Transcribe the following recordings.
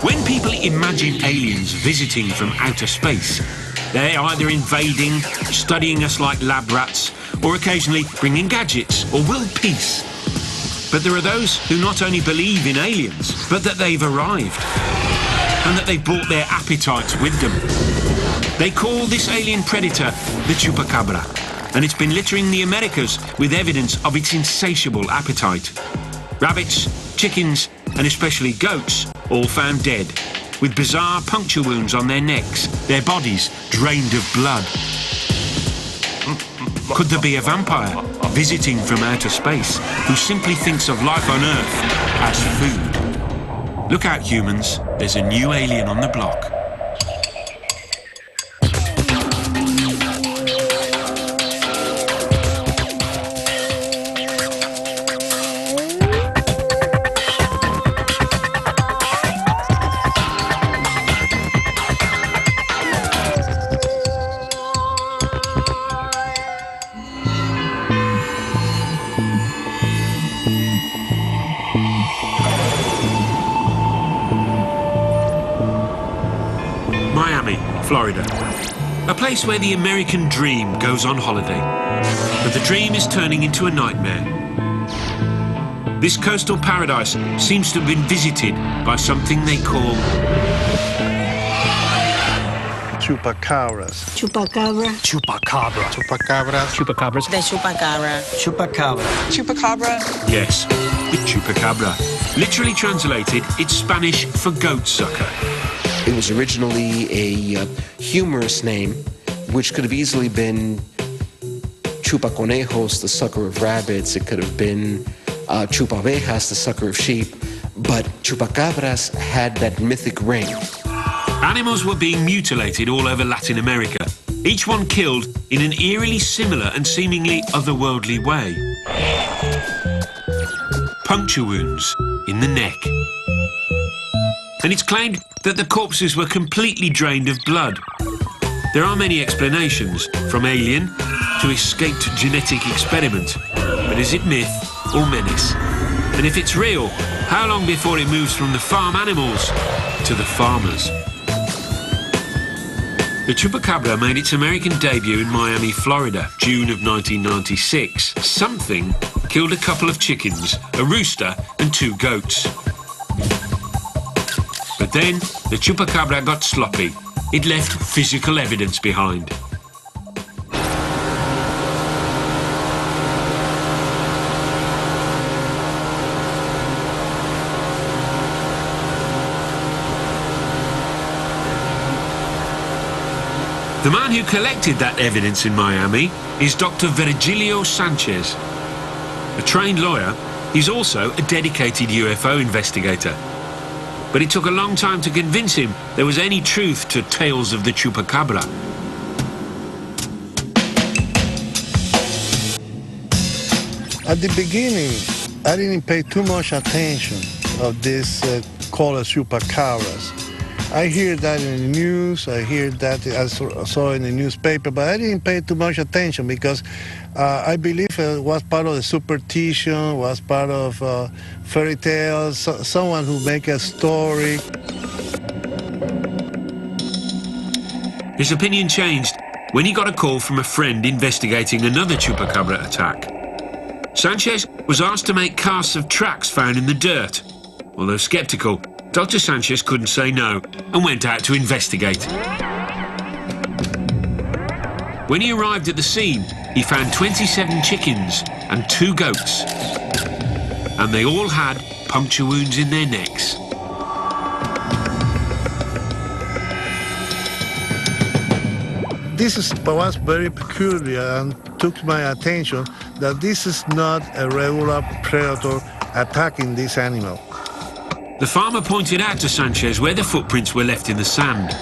When people imagine aliens visiting from outer space, they're either invading, studying us like lab rats, or occasionally bringing gadgets or world peace. But there are those who not only believe in aliens, but that they've arrived, and that they've brought their appetites with them. They call this alien predator the chupacabra, and it's been littering the Americas with evidence of its insatiable appetite. Rabbits, chickens, and especially goats, all found dead, with bizarre puncture wounds on their necks, their bodies drained of blood. Could there be a vampire visiting from outer space who simply thinks of life on Earth as food? Look out, humans, there's a new alien on the block. Florida, a place where the American dream goes on holiday, but the dream is turning into a nightmare. This coastal paradise seems to have been visited by something they call chupacabras. Chupacabra. Chupacabra. Chupacabras. Chupacabras. The chupacabra. Chupacabra. Chupacabra. Yes, the chupacabra. Literally translated, it's Spanish for goat sucker. It was originally a humorous name, which could have easily been chupaconejos, the sucker of rabbits. It could have been chupavejas, the sucker of sheep. But chupacabras had that mythic ring. Animals were being mutilated all over Latin America, each one killed in an eerily similar and seemingly otherworldly way. Puncture wounds in the neck. And it's claimed that the corpses were completely drained of blood. There are many explanations, from alien to escaped genetic experiment. But is it myth or menace? And if it's real, how long before it moves from the farm animals to the farmers? The chupacabra made its American debut in Miami, Florida, June of 1996. Something killed a couple of chickens, a rooster and 2 goats. But then, the chupacabra got sloppy. It left physical evidence behind. The man who collected that evidence in Miami is Dr. Virgilio Sanchez. A trained lawyer, he's also a dedicated UFO investigator. But it took a long time to convince him there was any truth to tales of the chupacabra. At the beginning, I didn't pay too much attention of this called chupacabras. I hear that in the news, I hear that I saw in the newspaper, but I didn't pay too much attention because I believe it was part of the superstition, was part of fairy tales, someone who make a story. His opinion changed when he got a call from a friend investigating another chupacabra attack. Sanchez was asked to make casts of tracks found in the dirt. Although skeptical, Dr. Sanchez couldn't say no and went out to investigate. When he arrived at the scene, he found 27 chickens and 2 goats. And they all had puncture wounds in their necks. This was very peculiar and took my attention that this is not a regular predator attacking this animal. The farmer pointed out to Sanchez where the footprints were left in the sand.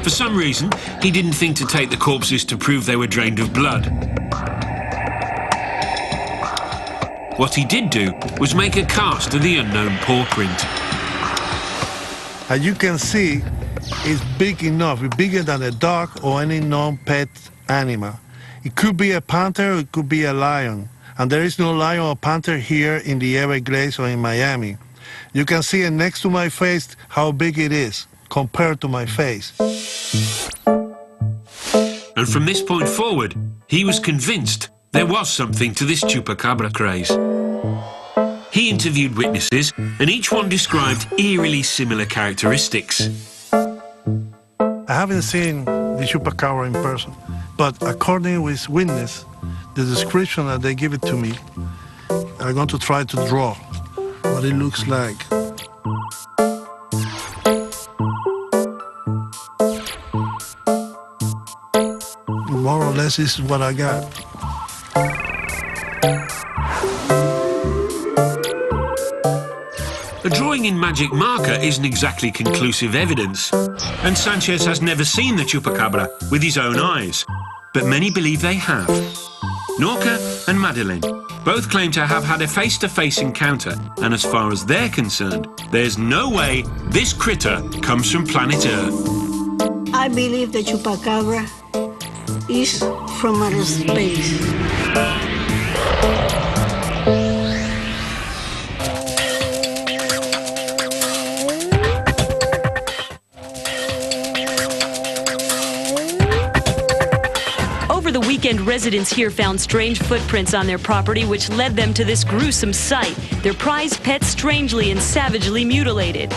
For some reason, he didn't think to take the corpses to prove they were drained of blood. What he did do was make a cast of the unknown paw print. As you can see, it's big enough, it's bigger than a dog or any non-pet animal. It could be a panther, or it could be a lion. And there is no lion or panther here in the Everglades or in Miami. You can see it next to my face how big it is compared to my face. And from this point forward, he was convinced there was something to this chupacabra craze. He interviewed witnesses, and each one described eerily similar characteristics. I haven't seen the chupacabra in person, but according with witness, the description that they give it to me, I'm going to try to draw what it looks like. More or less, this is what I got. A drawing in magic marker isn't exactly conclusive evidence, and Sanchez has never seen the chupacabra with his own eyes, but many believe they have. Norca and Madeleine both claim to have had a face-to-face encounter, and as far as they're concerned, there's no way this critter comes from planet Earth. I believe the chupacabra is from outer space. Over the weekend, residents here found strange footprints on their property, which led them to this gruesome sight. Their prized pet strangely and savagely mutilated.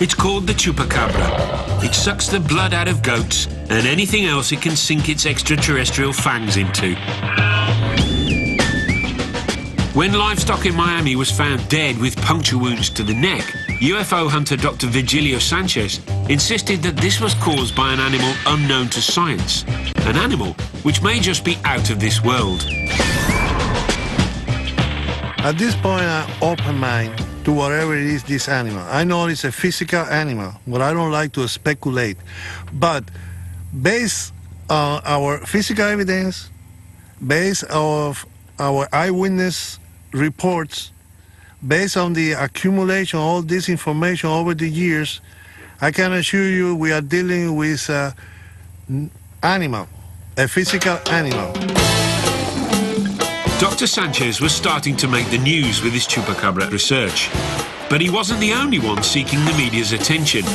It's called the chupacabra. It sucks the blood out of goats and anything else it can sink its extraterrestrial fangs into. When livestock in Miami was found dead with puncture wounds to the neck, UFO hunter Dr. Virgilio Sanchez insisted that this was caused by an animal unknown to science, an animal which may just be out of this world. At this point, I open mind to whatever it is, this animal. I know it's a physical animal, but I don't like to speculate. But based on our physical evidence, based on our eyewitness reports, based on the accumulation of all this information over the years, I can assure you we are dealing with an animal, a physical animal. Dr. Sanchez was starting to make the news with his chupacabra research, but he wasn't the only one seeking the media's attention.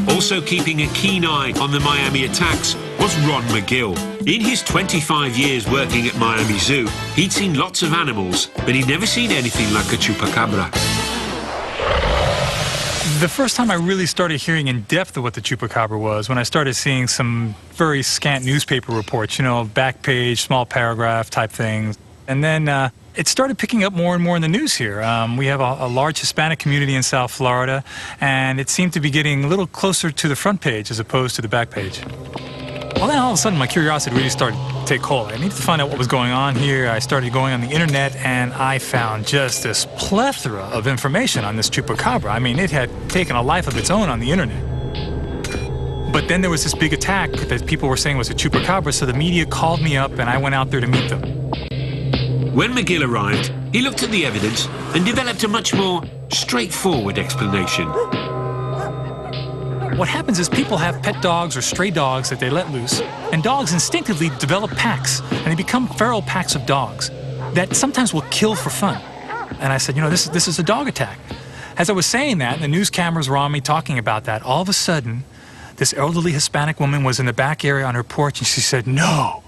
Also keeping a keen eye on the Miami attacks was Ron McGill. In his 25 years working at Miami Zoo, he'd seen lots of animals, but he'd never seen anything like a chupacabra. The first time I really started hearing in depth of what the chupacabra was when I started seeing some very scant newspaper reports, you know, back page, small paragraph type things. And then it started picking up more and more in the news here. We have a large Hispanic community in South Florida, and it seemed to be getting a little closer to the front page as opposed to the back page. Well, then all of a sudden my curiosity really started to take hold. I needed to find out what was going on here. I started going on the internet, and I found just this plethora of information on this chupacabra. I mean, it had taken a life of its own on the internet. But then there was this big attack that people were saying was a chupacabra, so the media called me up and I went out there to meet them. When McGill arrived, he looked at the evidence and developed a much more straightforward explanation. What happens is people have pet dogs or stray dogs that they let loose, and dogs instinctively develop packs, and they become feral packs of dogs that sometimes will kill for fun. And I said, you know, this is a dog attack. As I was saying that, and the news cameras were on me talking about that, all of a sudden, this elderly Hispanic woman was in the back area on her porch, and she said, "No,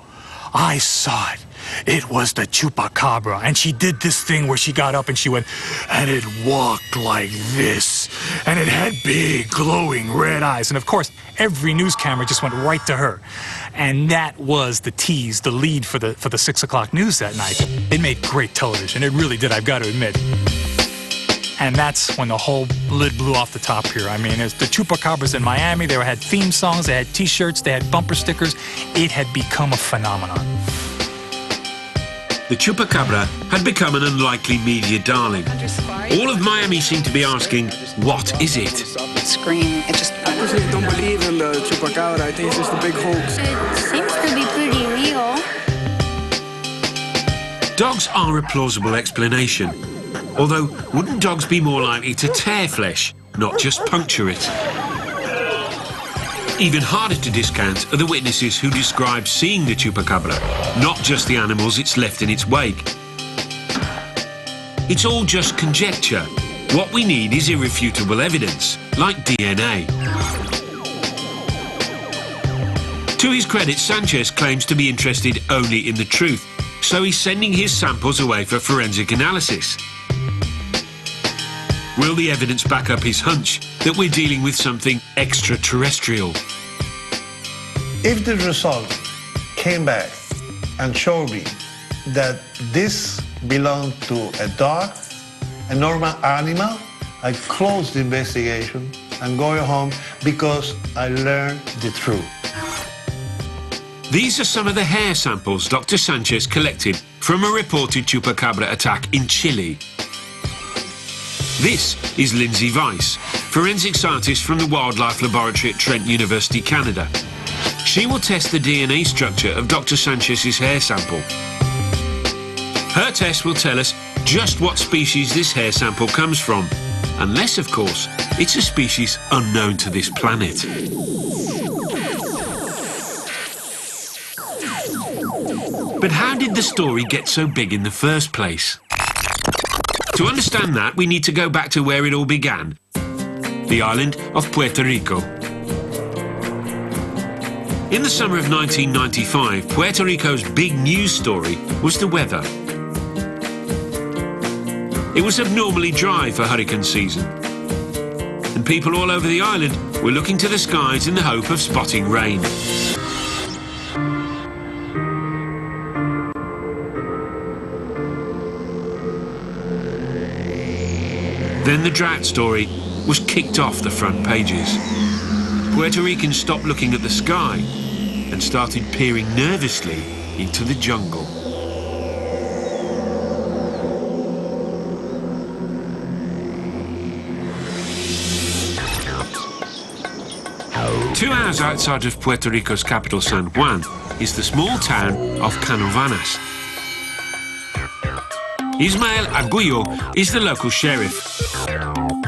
I saw it. It was the chupacabra." And she did this thing where she got up and she went, and it walked like this, and it had big glowing red eyes. And of course, every news camera just went right to her. And that was the tease, the lead for the 6 o'clock news that night. It made great television. It really did, I've got to admit. And that's when the whole lid blew off the top here. I mean, the chupacabras in Miami, they had theme songs, they had T-shirts, they had bumper stickers. It had become a phenomenon. The chupacabra had become an unlikely media darling. All of Miami seemed to be asking, what is it? Scream, it just... I personally don't believe in the chupacabra. I think it's just a big hoax. It seems to be pretty real. Dogs are a plausible explanation. Although, wouldn't dogs be more likely to tear flesh, not just puncture it? Even harder to discount are the witnesses who describe seeing the chupacabra, not just the animals it's left in its wake. It's all just conjecture. What we need is irrefutable evidence, like DNA. To his credit, Sanchez claims to be interested only in the truth, so he's sending his samples away for forensic analysis. Will the evidence back up his hunch that we're dealing with something extraterrestrial? If the result came back and showed me that this belonged to a dog, a normal animal, I close the investigation and go home because I learned the truth. These are some of the hair samples Dr. Sanchez collected from a reported chupacabra attack in Chile. This is Lindsay Weiss, forensic scientist from the Wildlife Laboratory at Trent University, Canada. She will test the DNA structure of Dr. Sanchez's hair sample. Her test will tell us just what species this hair sample comes from, unless, of course, it's a species unknown to this planet. But how did the story get so big in the first place? To understand that, we need to go back to where it all began, the island of Puerto Rico. In the summer of 1995, Puerto Rico's big news story was the weather. It was abnormally dry for hurricane season, and people all over the island were looking to the skies in the hope of spotting rain. Then the drought story was kicked off the front pages. Puerto Ricans stopped looking at the sky and started peering nervously into the jungle. Two hours outside of Puerto Rico's capital, San Juan, is the small town of Canovanas. Ismael Arguello is the local sheriff.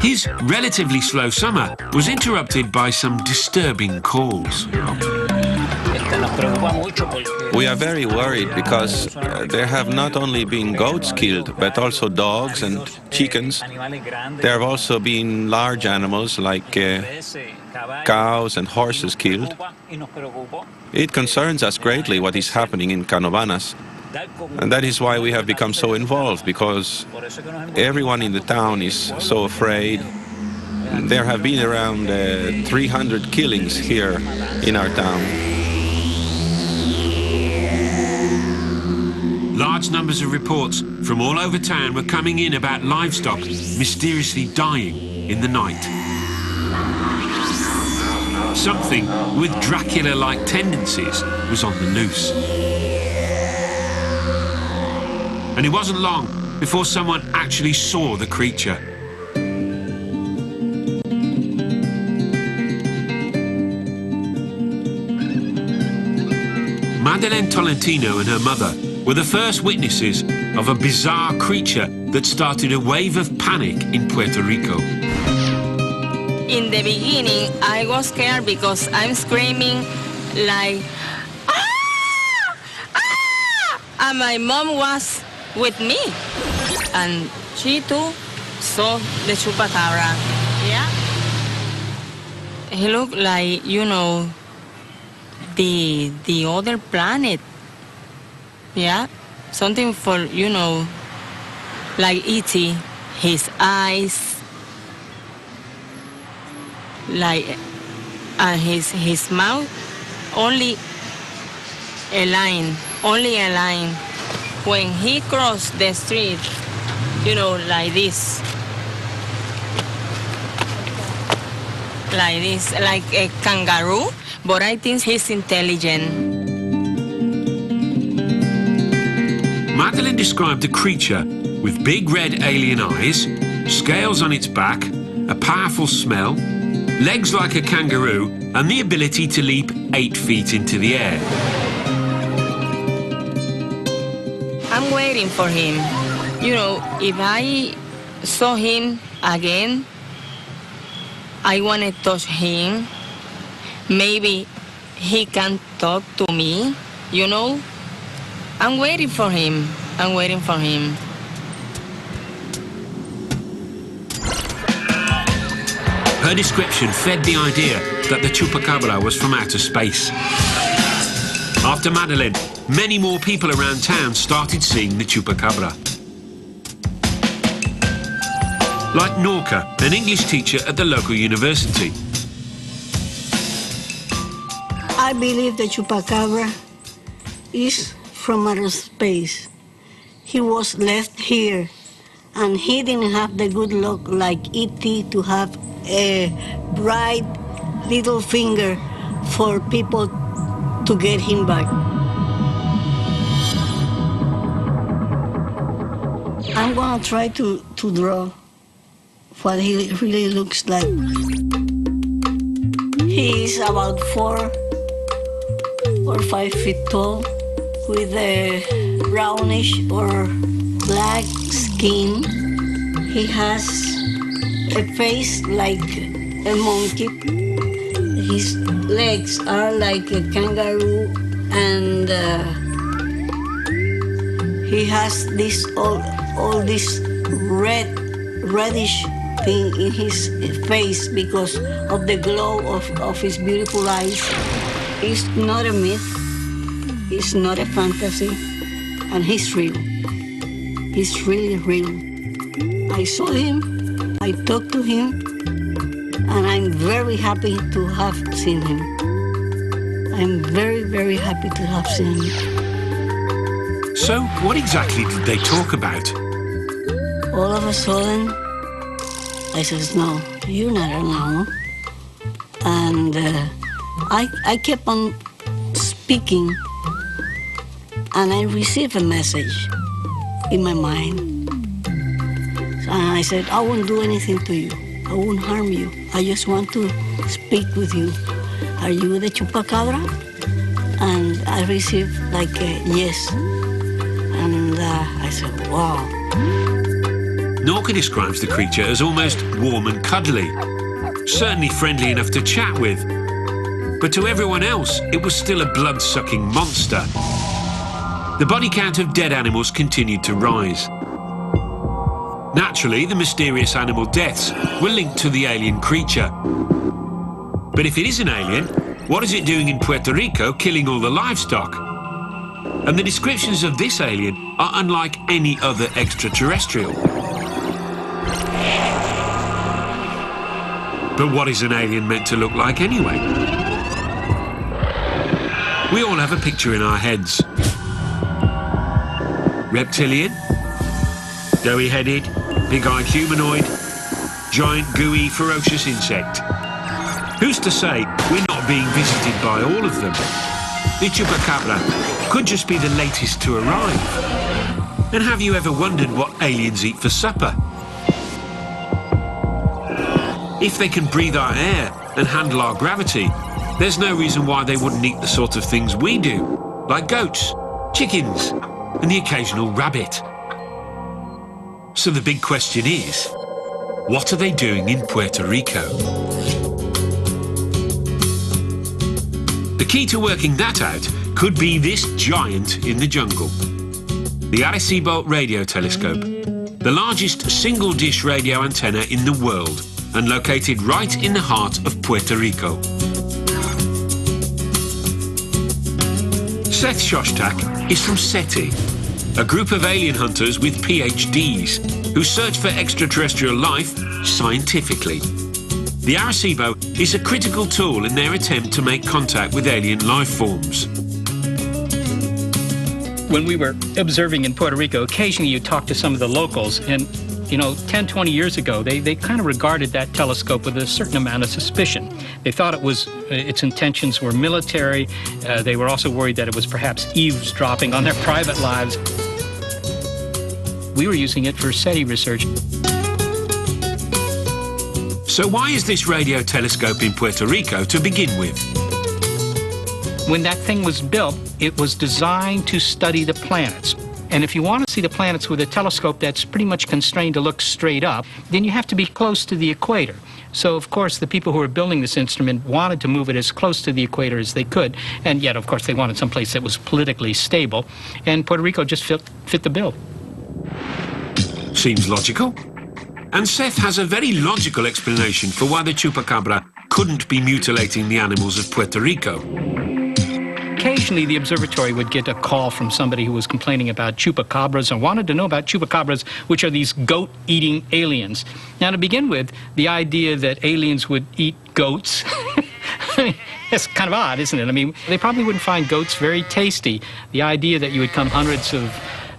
His relatively slow summer was interrupted by some disturbing calls. We are very worried because there have not only been goats killed, but also dogs and chickens. There have also been large animals like cows and horses killed. It concerns us greatly what is happening in Canovanas. And that is why we have become so involved, because everyone in the town is so afraid. There have been around 300 killings here in our town. Large numbers of reports from all over town were coming in about livestock mysteriously dying in the night. Something with Dracula-like tendencies was on the loose. And it wasn't long before someone actually saw the creature. Madeleine Tolentino and her mother were the first witnesses of a bizarre creature that started a wave of panic in Puerto Rico. In the beginning, I was scared because I'm screaming like, ah! Ah! And my mom was with me, and she too saw the chupacabra. Yeah, he looked like, you know, the other planet. Yeah, something for, you know, like E.T. His eyes, like, and his mouth, only a line. When he crossed the street, you know, like this, like a kangaroo, but I think he's intelligent. Madeleine described a creature with big red alien eyes, scales on its back, a powerful smell, legs like a kangaroo, and the ability to leap 8 feet into the air. I'm waiting for him. You know, if I saw him again, I want to touch him, maybe he can talk to me, you know? I'm waiting for him. I'm waiting for him. Her description fed the idea that the chupacabra was from outer space. After Madeleine, many more people around town started seeing the chupacabra. Like Norca, an English teacher at the local university. I believe the chupacabra is from outer space. He was left here, and he didn't have the good luck like E.T. to have a bright little finger for people to get him back. I'm gonna try to draw what he really looks like. He is about 4 or 5 feet tall, with a brownish or black skin. He has a face like a monkey. His legs are like a kangaroo, and he has this all this reddish thing in his face because of the glow of his beautiful eyes. It's not a myth. It's not a fantasy, and he's real. He's really real. I saw him, I talked to him, and I'm very happy to have seen him. I'm very, very happy to have seen him. So, what exactly did they talk about? All of a sudden, I says, no, you're not alone. And I kept on speaking, and I received a message in my mind. And I said, I won't do anything to you. I won't harm you. I just want to speak with you. Are you the chupacabra? And I received like a yes. And I said, wow. Norca describes the creature as almost warm and cuddly, certainly friendly enough to chat with. But to everyone else, it was still a blood-sucking monster. The body count of dead animals continued to rise. Naturally, the mysterious animal deaths were linked to the alien creature. But if it is an alien, what is it doing in Puerto Rico killing all the livestock? And the descriptions of this alien are unlike any other extraterrestrial. But what is an alien meant to look like anyway? We all have a picture in our heads. Reptilian, doughy-headed, big-eyed humanoid, giant, gooey, ferocious insect. Who's to say we're not being visited by all of them? The chupacabra could just be the latest to arrive. And have you ever wondered what aliens eat for supper? If they can breathe our air and handle our gravity, there's no reason why they wouldn't eat the sort of things we do, like goats, chickens, and the occasional rabbit. So the big question is, what are they doing in Puerto Rico? The key to working that out could be this giant in the jungle. The Arecibo radio telescope, the largest single-dish radio antenna in the world, and located right in the heart of Puerto Rico. Seth Shostak is from SETI, a group of alien hunters with PhDs who search for extraterrestrial life scientifically. The Arecibo is a critical tool in their attempt to make contact with alien life forms. When we were observing in Puerto Rico, occasionally you talk to some of the locals, and 10, 20 years ago, they kind of regarded that telescope with a certain amount of suspicion. They thought its intentions were military. They were also worried that it was perhaps eavesdropping on their private lives. We were using it for SETI research. So why is this radio telescope in Puerto Rico to begin with? When that thing was built, it was designed to study the planets. And if you want to see the planets with a telescope that's pretty much constrained to look straight up, then you have to be close to the equator. So, of course, the people who were building this instrument wanted to move it as close to the equator as they could, and yet, of course, they wanted someplace that was politically stable, and Puerto Rico just fit the bill. Seems logical. And Seth has a very logical explanation for why the chupacabra couldn't be mutilating the animals of Puerto Rico. Occasionally, the observatory would get a call from somebody who was complaining about chupacabras and wanted to know about chupacabras, which are these goat-eating aliens. Now, to begin with, the idea that aliens would eat goats, it's kind of odd, isn't it? I mean, they probably wouldn't find goats very tasty. The idea that you would come hundreds of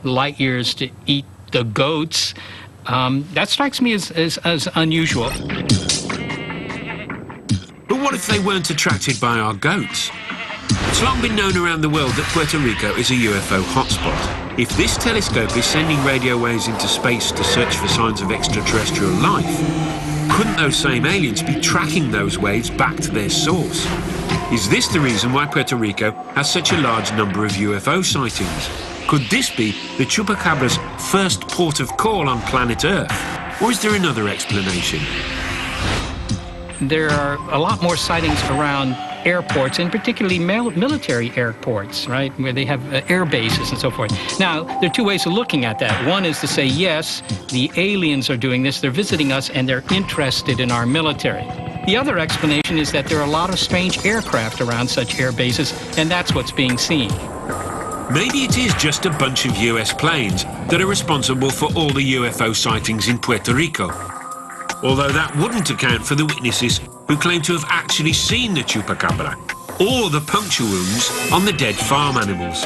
light years to eat the goats, that strikes me as unusual. But what if they weren't attracted by our goats? It's long been known around the world that Puerto Rico is a UFO hotspot. If this telescope is sending radio waves into space to search for signs of extraterrestrial life, couldn't those same aliens be tracking those waves back to their source? Is this the reason why Puerto Rico has such a large number of UFO sightings? Could this be the chupacabra's first port of call on planet Earth? Or is there another explanation? There are a lot more sightings around airports, and particularly military airports, right, where they have air bases and so forth. Now, there are two ways of looking at that. One is to say, yes, the aliens are doing this, they're visiting us, and they're interested in our military. The other explanation is that there are a lot of strange aircraft around such air bases, and that's what's being seen. Maybe it is just a bunch of US planes that are responsible for all the UFO sightings in Puerto Rico. Although that wouldn't account for the witnesses who claim to have actually seen the chupacabra, or the puncture wounds on the dead farm animals.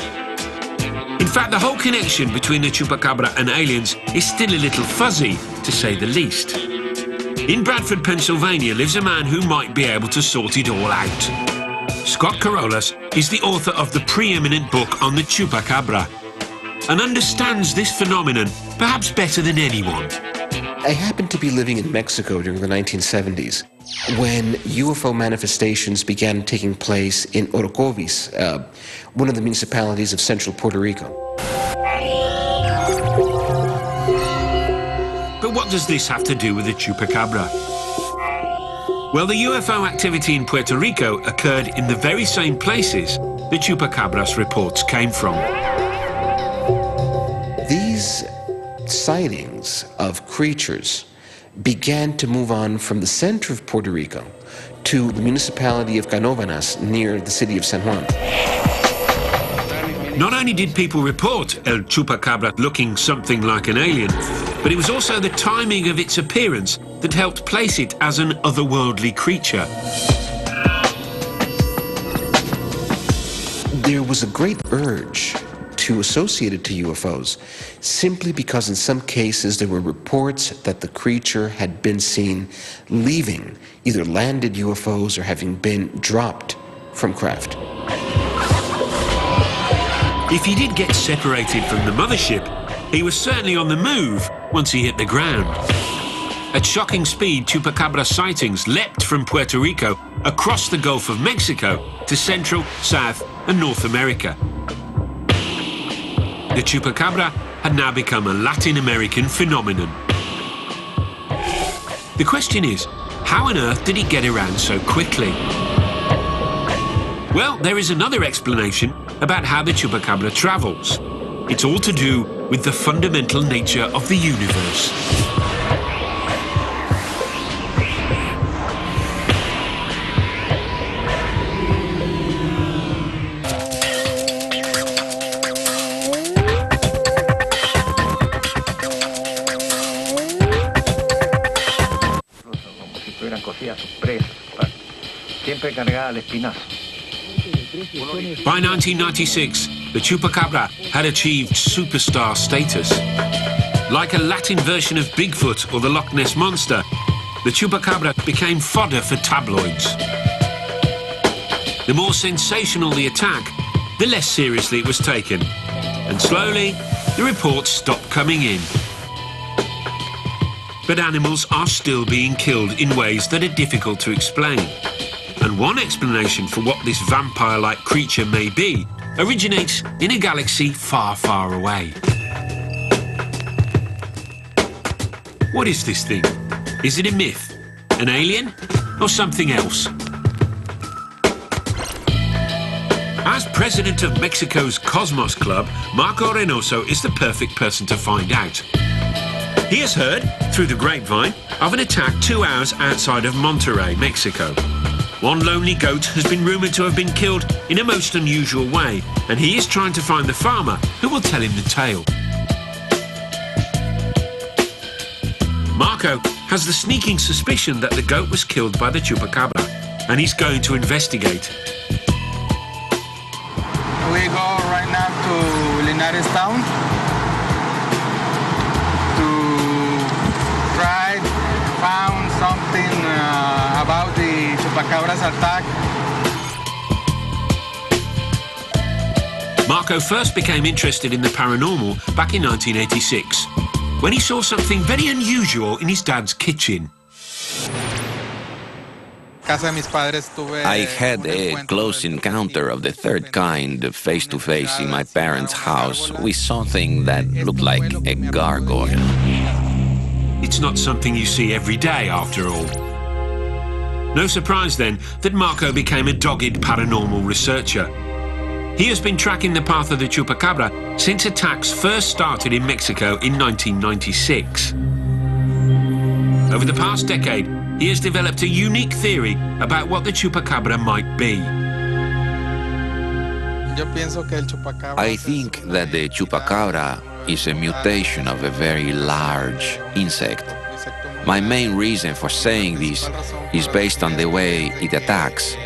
In fact, the whole connection between the chupacabra and aliens is still a little fuzzy, to say the least. In Bradford, Pennsylvania, lives a man who might be able to sort it all out. Scott Carolus is the author of the preeminent book on the chupacabra, and understands this phenomenon perhaps better than anyone. I happened to be living in Mexico during the 1970s when UFO manifestations began taking place in Orocovis, one of the municipalities of central Puerto Rico. But what does this have to do with the chupacabra? Well, the UFO activity in Puerto Rico occurred in the very same places the chupacabra's reports came from. These sightings of creatures began to move on from the center of Puerto Rico to the municipality of Canóvanas near the city of San Juan. Not only did people report El Chupacabra looking something like an alien, but it was also the timing of its appearance that helped place it as an otherworldly creature. There was a great urge to associate it to UFOs, simply because in some cases there were reports that the creature had been seen leaving either landed UFOs or having been dropped from craft. If he did get separated from the mothership, he was certainly on the move once he hit the ground. At shocking speed, chupacabra sightings leapt from Puerto Rico across the Gulf of Mexico to Central, South and North America. The chupacabra had now become a Latin American phenomenon. The question is, how on earth did it get around so quickly? Well, there is another explanation about how the chupacabra travels. It's all to do with the fundamental nature of the universe. By 1996, the chupacabra had achieved superstar status. Like a Latin version of Bigfoot or the Loch Ness Monster, the chupacabra became fodder for tabloids. The more sensational the attack, the less seriously it was taken. And slowly, the reports stopped coming in. But animals are still being killed in ways that are difficult to explain. And one explanation for what this vampire-like creature may be originates in a galaxy far, far away. What is this thing? Is it a myth? An alien? Or something else? As president of Mexico's Cosmos Club, Marco Reynoso is the perfect person to find out. He has heard, through the grapevine, of an attack 2 hours outside of Monterrey, Mexico. One lonely goat has been rumoured to have been killed in a most unusual way, and he is trying to find the farmer who will tell him the tale. Marco has the sneaking suspicion that the goat was killed by the chupacabra, and he's going to investigate. We go right now to Linares town to try found something about the chupacabra's attack. Marco first became interested in the paranormal back in 1986, when he saw something very unusual in his dad's kitchen. I had a close encounter of the third kind face-to-face in my parents' house. We saw things that looked like a gargoyle. It's not something you see every day, after all. No surprise, then, that Marco became a dogged paranormal researcher. He has been tracking the path of the chupacabra since attacks first started in Mexico in 1996. Over the past decade, he has developed a unique theory about what the chupacabra might be. I think that the chupacabra is a mutation of a very large insect. My main reason for saying this is based on the way it attacks,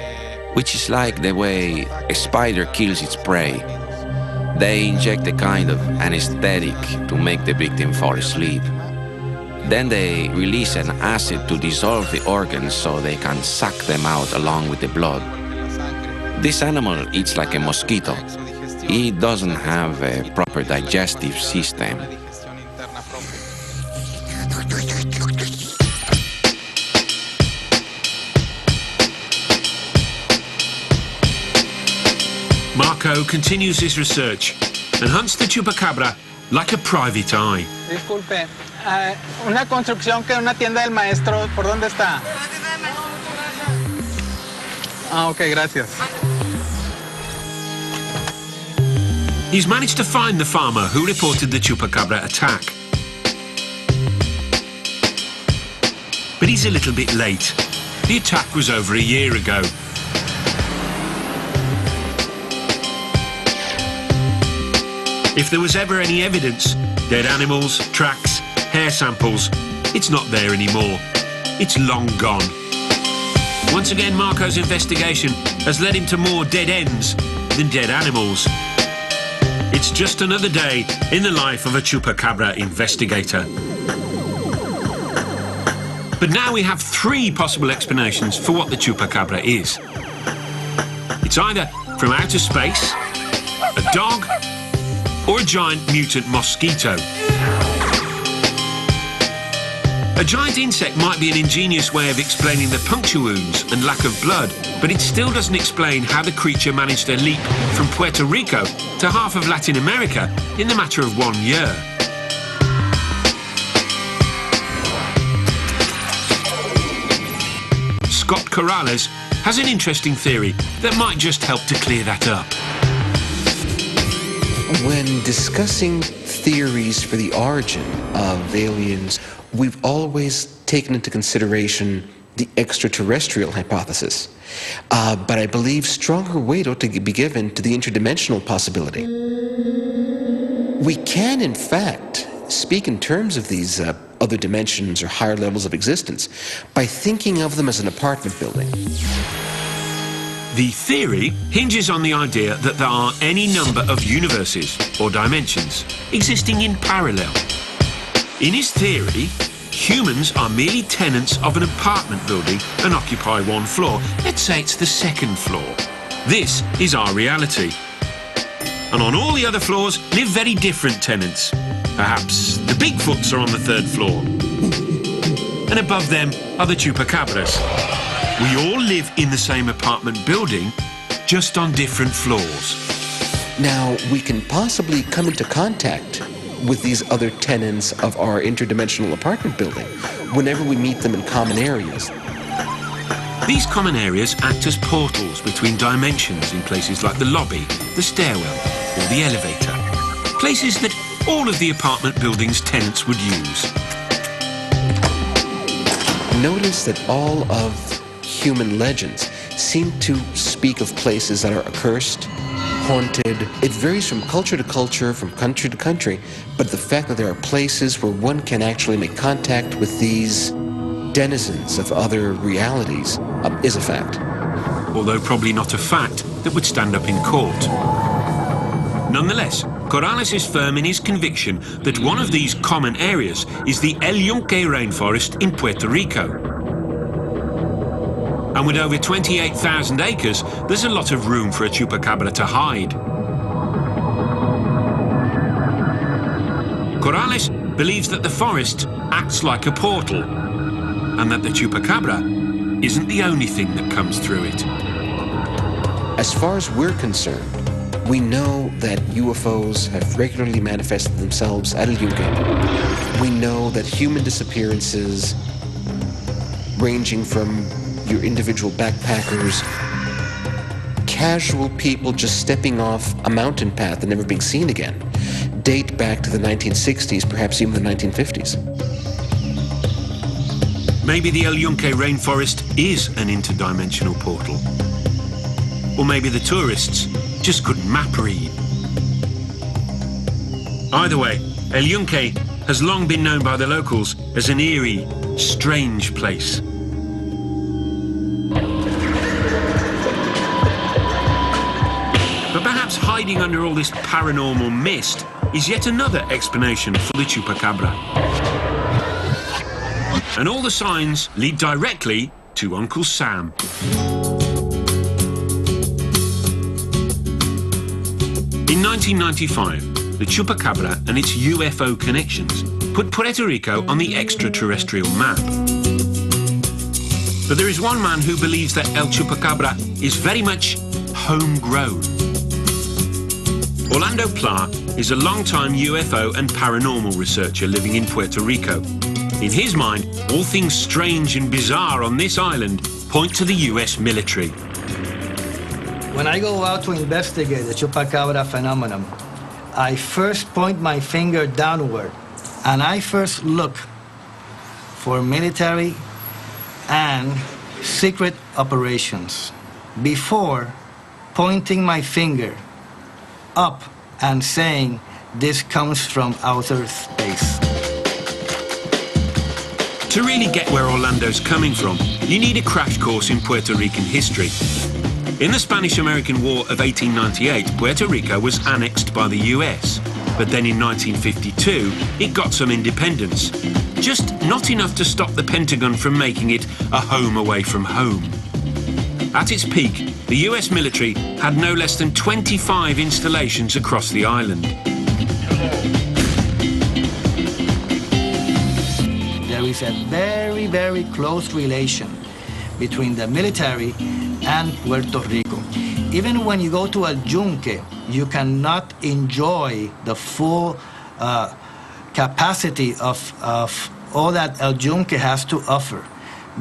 which is like the way a spider kills its prey. They inject a kind of anesthetic to make the victim fall asleep. Then they release an acid to dissolve the organs so they can suck them out along with the blood. This animal eats like a mosquito. It doesn't have a proper digestive system. Marco continues his research and hunts the chupacabra like a private eye. Disculpe, una construcción que una tienda del maestro, ¿por dónde está? Ah, okay, gracias. He's managed to find the farmer who reported the chupacabra attack. But he's a little bit late. The attack was over a year ago. If there was ever any evidence, dead animals, tracks, hair samples, it's not there anymore. It's long gone. Once again, Marco's investigation has led him to more dead ends than dead animals. It's just another day in the life of a chupacabra investigator. But now we have 3 possible explanations for what the chupacabra is. It's either from outer space, a dog, or a giant mutant mosquito. A giant insect might be an ingenious way of explaining the puncture wounds and lack of blood, but it still doesn't explain how the creature managed to leap from Puerto Rico to half of Latin America in the matter of 1 year. Scott Corrales has an interesting theory that might just help to clear that up. When discussing theories for the origin of aliens, we've always taken into consideration the extraterrestrial hypothesis. But I believe stronger weight ought to be given to the interdimensional possibility. We can, in fact, speak in terms of these other dimensions or higher levels of existence by thinking of them as an apartment building. The theory hinges on the idea that there are any number of universes or dimensions existing in parallel. In his theory, humans are merely tenants of an apartment building and occupy 1 floor. Let's say it's the 2nd floor. This is our reality. And on all the other floors live very different tenants. Perhaps the Bigfoots are on the 3rd floor. And above them are the chupacabras. We all live in the same apartment building, just on different floors. Now, we can possibly come into contact with these other tenants of our interdimensional apartment building whenever we meet them in common areas. These common areas act as portals between dimensions in places like the lobby, the stairwell, or the elevator. Places that all of the apartment building's tenants would use. Notice that all of human legends seem to speak of places that are accursed, haunted. It varies from culture to culture, from country to country, but the fact that there are places where one can actually make contact with these denizens of other realities is a fact. Although probably not a fact that would stand up in court. Nonetheless, Corrales is firm in his conviction that one of these common areas is the El Yunque rainforest in Puerto Rico. And with over 28,000 acres, there's a lot of room for a chupacabra to hide. Corrales believes that the forest acts like a portal, and that the chupacabra isn't the only thing that comes through it. As far as we're concerned, we know that UFOs have regularly manifested themselves at El Yunque. We know that human disappearances, ranging from your individual backpackers, casual people just stepping off a mountain path and never being seen again, date back to the 1960s, perhaps even the 1950s. Maybe the El Yunque rainforest is an interdimensional portal. Or maybe the tourists just couldn't map read. Either way, El Yunque has long been known by the locals as an eerie, strange place. But perhaps hiding under all this paranormal mist is yet another explanation for the chupacabra. And all the signs lead directly to Uncle Sam. In 1995, the chupacabra and its UFO connections put Puerto Rico on the extraterrestrial map. But there is one man who believes that El Chupacabra is very much homegrown. Orlando Pla is a long-time UFO and paranormal researcher living in Puerto Rico. In his mind, all things strange and bizarre on this island point to the US military. When I go out to investigate the chupacabra phenomenon, I first point my finger downward, and I first look for military and secret operations before pointing my finger up and saying this comes from outer space. To really get where Orlando's coming from, you need a crash course in Puerto Rican history. In the Spanish-American War of 1898, Puerto Rico was annexed by the US. But then in 1952, it got some independence. Just not enough to stop the Pentagon from making it a home away from home. At its peak, the US military had no less than 25 installations across the island. There is a very, very close relation between the military and Puerto Rico. Even when you go to El Yunque, you cannot enjoy the full capacity of all that El Yunque has to offer,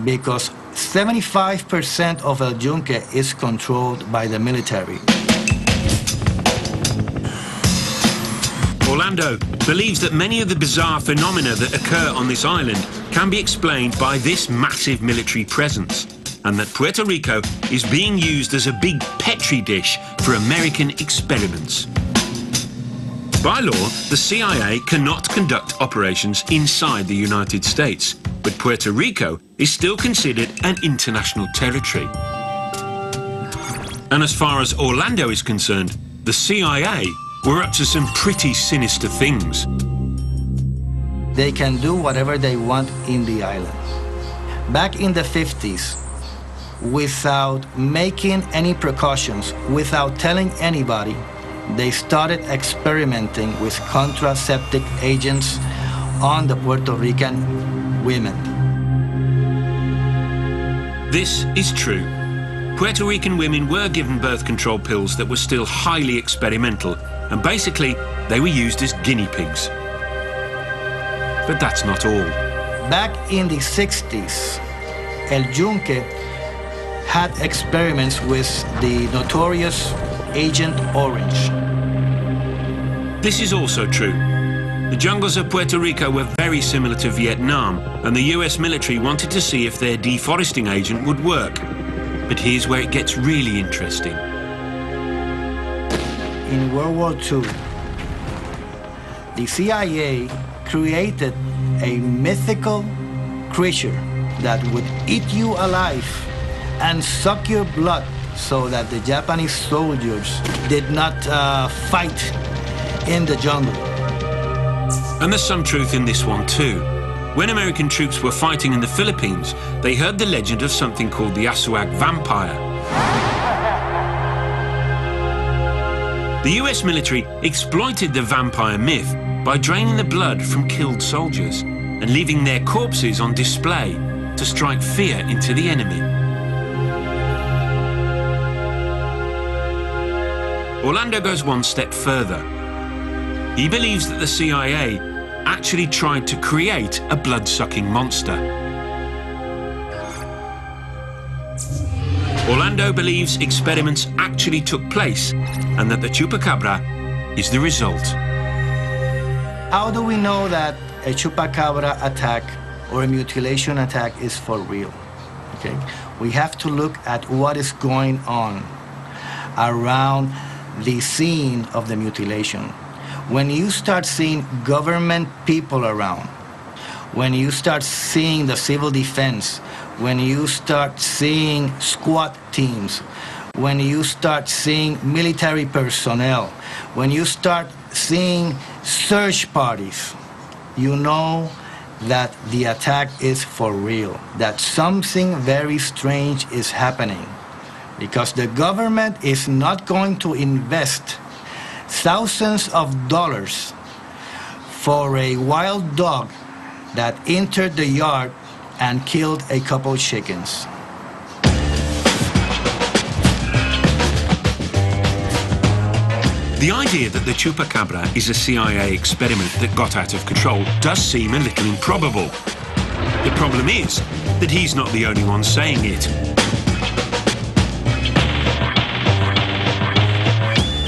because 75% of El Yunque is controlled by the military. Orlando believes that many of the bizarre phenomena that occur on this island can be explained by this massive military presence, and that Puerto Rico is being used as a big petri dish for American experiments. By law, the CIA cannot conduct operations inside the United States, but Puerto Rico is still considered an international territory. And as far as Orlando is concerned, the CIA were up to some pretty sinister things. They can do whatever they want in the island. Back in the 50s, without making any precautions, without telling anybody, they started experimenting with contraceptive agents on the Puerto Rican women. This is true. Puerto Rican women were given birth control pills that were still highly experimental, and basically they were used as guinea pigs. But that's not all. Back in the 60s, El Yunque had experiments with the notorious Agent Orange. This is also true. The jungles of Puerto Rico were very similar to Vietnam, and the US military wanted to see if their deforesting agent would work. But here's where it gets really interesting. In World War II, the CIA created a mythical creature that would eat you alive and suck your blood so that the Japanese soldiers did not fight in the jungle. And there's some truth in this one too. When American troops were fighting in the Philippines, they heard the legend of something called the Aswang vampire. The US military exploited the vampire myth by draining the blood from killed soldiers and leaving their corpses on display to strike fear into the enemy. Orlando goes one step further. He believes that the CIA actually tried to create a blood-sucking monster. Orlando believes experiments actually took place and that the chupacabra is the result. How do we know that a chupacabra attack or a mutilation attack is for real? Okay, we have to look at what is going on around the scene of the mutilation. When you start seeing government people around, when you start seeing the civil defense, when you start seeing SWAT teams, when you start seeing military personnel, when you start seeing search parties, you know that the attack is for real, that something very strange is happening, because the government is not going to invest thousands of dollars for a wild dog that entered the yard and killed a couple chickens. The idea that the chupacabra is a CIA experiment that got out of control does seem a little improbable. The problem is that he's not the only one saying it.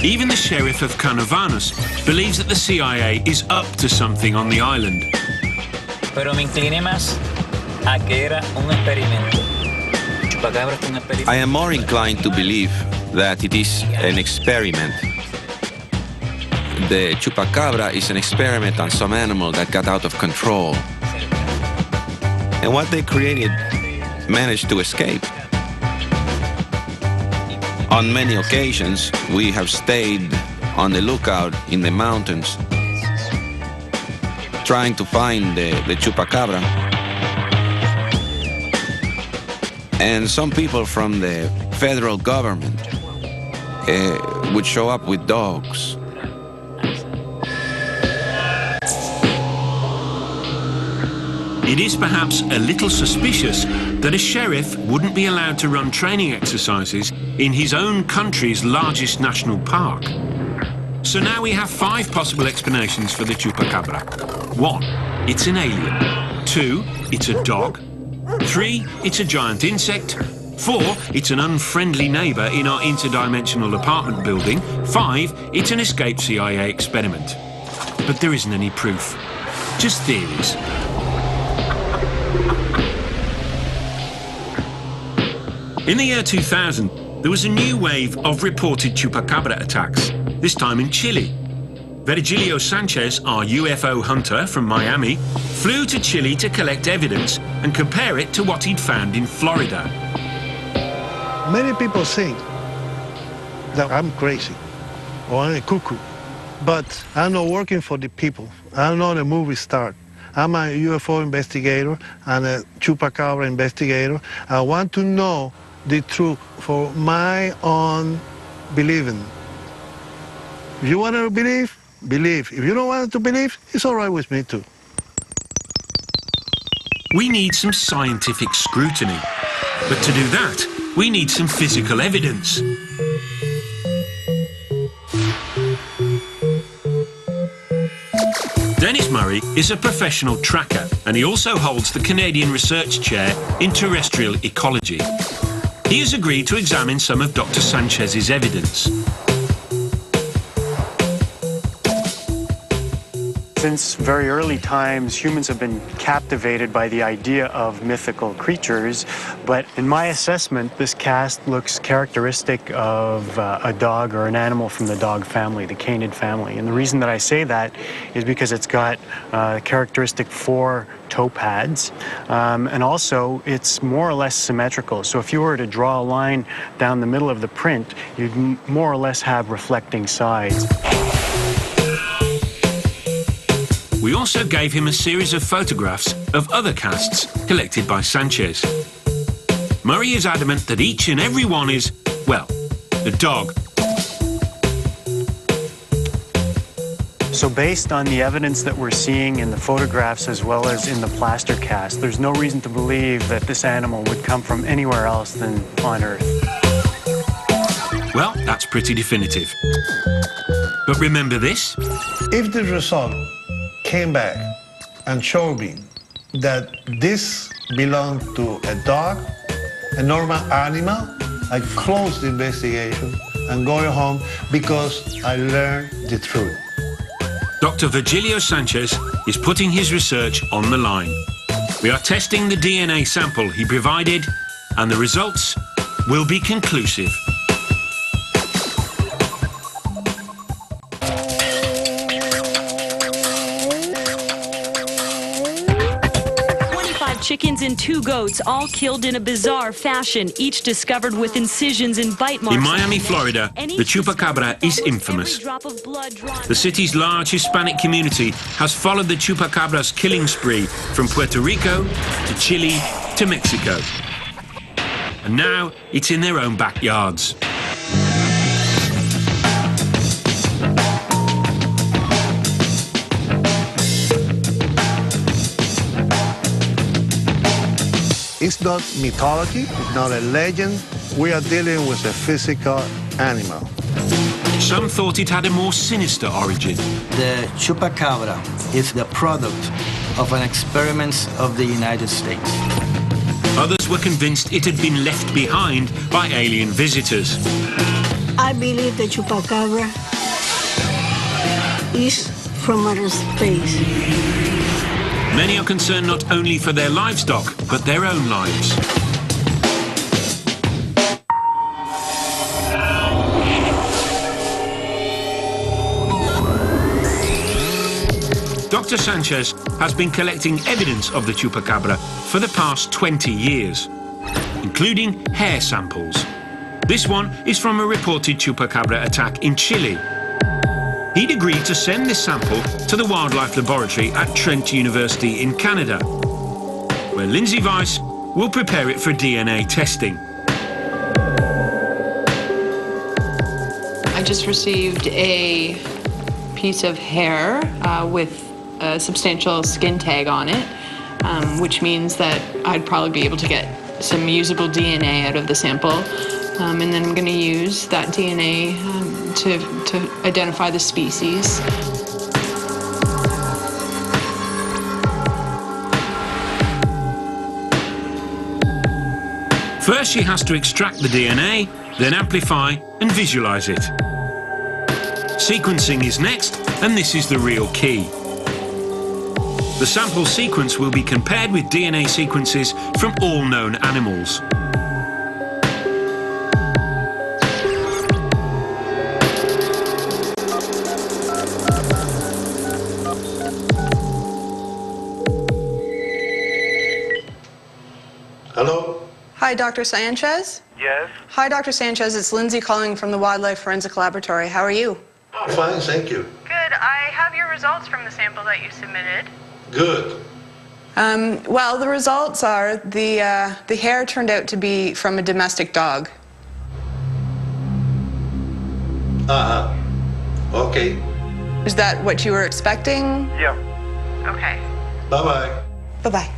Even the sheriff of Canovanas believes that the CIA is up to something on the island. Pero me incliné más a que era un experimento. Chupacabra es un experimento. I am more inclined to believe that it is an experiment. The chupacabra is an experiment on some animal that got out of control. And what they created managed to escape. On many occasions, we have stayed on the lookout in the mountains, trying to find the chupacabra. And some people from the federal government would show up with dogs. It is perhaps a little suspicious that a sheriff wouldn't be allowed to run training exercises in his own country's largest national park. So now we have 5 possible explanations for the chupacabra. 1, it's an alien. 2, it's a dog. 3, it's a giant insect. 4, it's an unfriendly neighbour in our interdimensional apartment building. 5, it's an escaped CIA experiment. But there isn't any proof, just theories. In the year 2000, there was a new wave of reported chupacabra attacks, this time in Chile. Virgilio Sanchez, our UFO hunter from Miami, flew to Chile to collect evidence and compare it to what he'd found in Florida. Many people think that I'm crazy or I'm a cuckoo, but I'm not working for the people. I'm not a movie star. I'm a UFO investigator and a chupacabra investigator. I want to know the truth for my own believing. If you want to believe, believe. If you don't want to believe, it's all right with me too. We need some scientific scrutiny, but to do that, we need some physical evidence. Dennis Murray is a professional tracker, and he also holds the Canadian Research Chair in Terrestrial Ecology. He has agreed to examine some of Dr. Sanchez's evidence. Since very early times, humans have been captivated by the idea of mythical creatures, but in my assessment, this cast looks characteristic of a dog or an animal from the dog family, the canid family. And the reason that I say that is because it's got characteristic 4 toe pads, and also it's more or less symmetrical. So if you were to draw a line down the middle of the print, you'd more or less have reflecting sides. We also gave him a series of photographs of other casts collected by Sanchez. Murray is adamant that each and every one is, well, a dog. So based on the evidence that we're seeing in the photographs as well as in the plaster cast, there's no reason to believe that this animal would come from anywhere else than on Earth. Well, that's pretty definitive. But remember this? If the result came back and showed me that this belonged to a dog, a normal animal, I closed the investigation and go home because I learned the truth. Dr. Virgilio Sanchez is putting his research on the line. We are testing the DNA sample he provided, and the results will be conclusive. Chickens and 2 goats, all killed in a bizarre fashion, each discovered with incisions and bite marks. In Miami, Florida, the chupacabra is infamous. The city's large Hispanic community has followed the chupacabra's killing spree from Puerto Rico to Chile to Mexico. And now it's in their own backyards. It's not mythology, it's not a legend. We are dealing with a physical animal. Some thought it had a more sinister origin. The chupacabra is the product of an experiment of the United States. Others were convinced it had been left behind by alien visitors. I believe the chupacabra is from outer space. Many are concerned not only for their livestock, but their own lives. Dr. Sanchez has been collecting evidence of the chupacabra for the past 20 years, including hair samples. This one is from a reported chupacabra attack in Chile. He'd agreed to send this sample to the Wildlife Laboratory at Trent University in Canada, where Lindsay Weiss will prepare it for DNA testing. I just received a piece of hair with a substantial skin tag on it, which means that I'd probably be able to get some usable DNA out of the sample. And then I'm going to use that DNA to identify the species. First, she has to extract the DNA, then amplify and visualize it. Sequencing is next, and this is the real key. The sample sequence will be compared with DNA sequences from all known animals. Hello? Hi, Dr. Sanchez? Yes? Hi, Dr. Sanchez. It's Lindsay calling from the Wildlife Forensic Laboratory. How are you? Fine, thank you. Good. I have your results from the sample that you submitted. Good. Well, the results are the hair turned out to be from a domestic dog. Uh-huh. Okay. Is that what you were expecting? Yeah. Okay. Bye-bye. Bye-bye.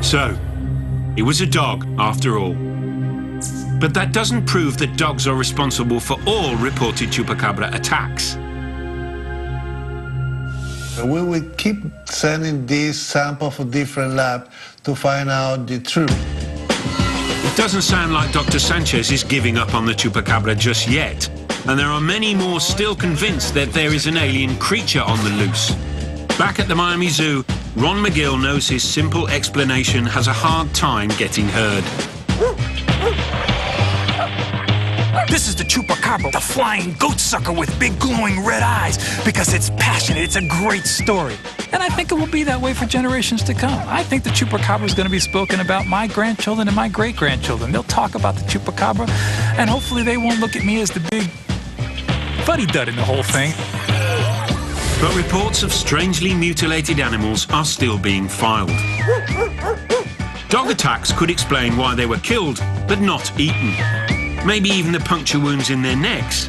So, it was a dog after all. But that doesn't prove that dogs are responsible for all reported chupacabra attacks. We will keep sending these samples for different labs to find out the truth. It doesn't sound like Dr. Sanchez is giving up on the chupacabra just yet, and there are many more still convinced that there is an alien creature on the loose. Back at the Miami Zoo, Ron McGill knows his simple explanation has a hard time getting heard. This is the chupacabra, the flying goat sucker with big glowing red eyes, because it's passionate. It's a great story. And I think it will be that way for generations to come. I think the chupacabra is going to be spoken about my grandchildren and my great-grandchildren. They'll talk about the chupacabra, and hopefully they won't look at me as the big fuddy-dud in the whole thing. But reports of strangely mutilated animals are still being filed. Dog attacks could explain why they were killed, but not eaten. Maybe even the puncture wounds in their necks.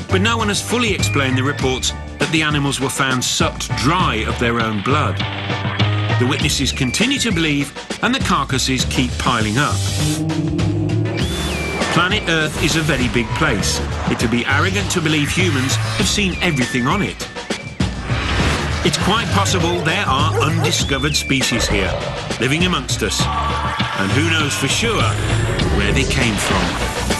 But no one has fully explained the reports that the animals were found sucked dry of their own blood. The witnesses continue to believe, and the carcasses keep piling up. Planet Earth is a very big place. It would be arrogant to believe humans have seen everything on it. It's quite possible there are undiscovered species here, living amongst us. And who knows for sure where they came from.